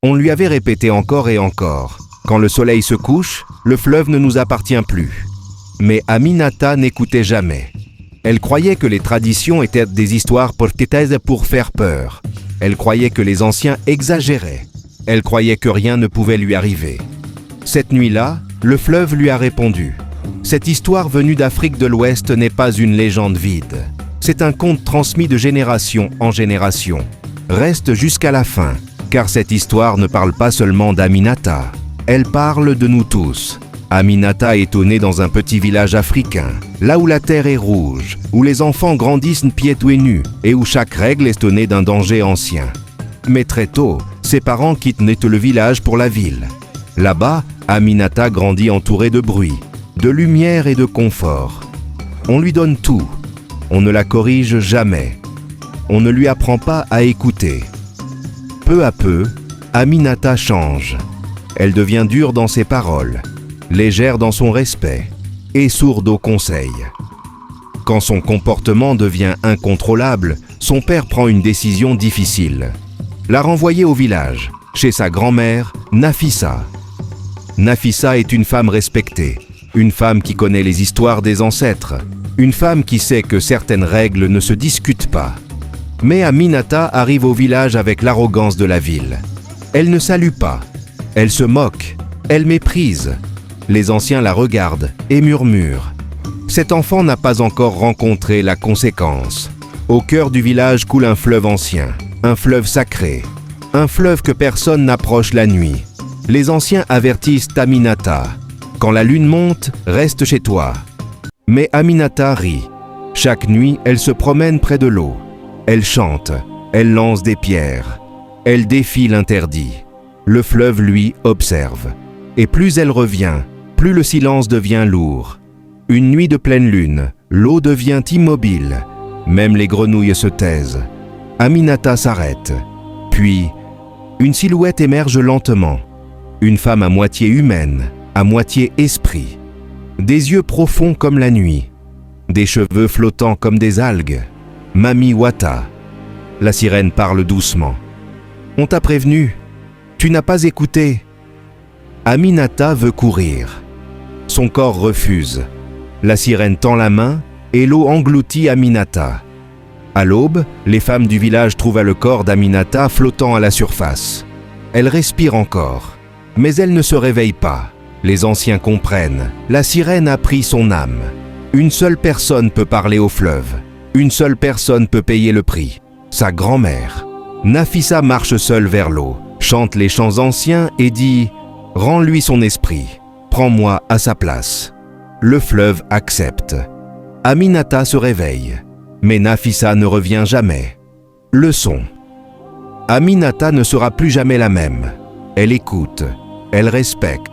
On lui avait répété encore et encore. Quand le soleil se couche, le fleuve ne nous appartient plus. Mais Aminata n'écoutait jamais. Elle croyait que les traditions étaient des histoires portées pour faire peur. Elle croyait que les anciens exagéraient. Elle croyait que rien ne pouvait lui arriver. Cette nuit-là, le fleuve lui a répondu. Cette histoire venue d'Afrique de l'Ouest n'est pas une légende vide. C'est un conte transmis de génération en génération. Reste jusqu'à la fin, car cette histoire ne parle pas seulement d'Aminata. Elle parle de nous tous. Aminata est née dans un petit village africain, là où la terre est rouge, où les enfants grandissent pieds et nus et où chaque règle est née d'un danger ancien. Mais très tôt, ses parents quittent le village pour la ville. Là-bas, Aminata grandit entourée de bruit, de lumière et de confort. On lui donne tout. On ne la corrige jamais. On ne lui apprend pas à écouter. Peu à peu, Aminata change. Elle devient dure dans ses paroles, légère dans son respect et sourde aux conseils. Quand son comportement devient incontrôlable, son père prend une décision difficile. La renvoyer au village, chez sa grand-mère, Nafissa. Nafissa est une femme respectée, une femme qui connaît les histoires des ancêtres, une femme qui sait que certaines règles ne se discutent pas. Mais Aminata arrive au village avec l'arrogance de la ville. Elle ne salue pas, elle se moque, elle méprise. Les anciens la regardent et murmurent. Cet enfant n'a pas encore rencontré la conséquence. Au cœur du village coule un fleuve ancien, un fleuve sacré, un fleuve que personne n'approche la nuit. Les anciens avertissent Aminata. Quand la lune monte, reste chez toi. Mais Aminata rit. Chaque nuit, elle se promène près de l'eau. Elle chante, elle lance des pierres. Elle défie l'interdit. Le fleuve, lui, observe. Et plus elle revient, plus le silence devient lourd. Une nuit de pleine lune, l'eau devient immobile. Même les grenouilles se taisent. Aminata s'arrête. Puis, une silhouette émerge lentement. Une femme à moitié humaine, à moitié esprit. Des yeux profonds comme la nuit. Des cheveux flottants comme des algues. Mami Wata. La sirène parle doucement. On t'a prévenu. Tu n'as pas écouté. Aminata veut courir. Son corps refuse. La sirène tend la main et l'eau engloutit Aminata. À l'aube, les femmes du village trouvent le corps d'Aminata flottant à la surface. Elle respire encore, mais elle ne se réveille pas. Les anciens comprennent. La sirène a pris son âme. Une seule personne peut parler au fleuve. Une seule personne peut payer le prix. Sa grand-mère. Nafissa marche seule vers l'eau, chante les chants anciens et dit « Rends-lui son esprit. Prends-moi à sa place. » Le fleuve accepte. Aminata se réveille, mais Nafissa ne revient jamais. Leçon. Aminata ne sera plus jamais la même. Elle écoute, elle respecte,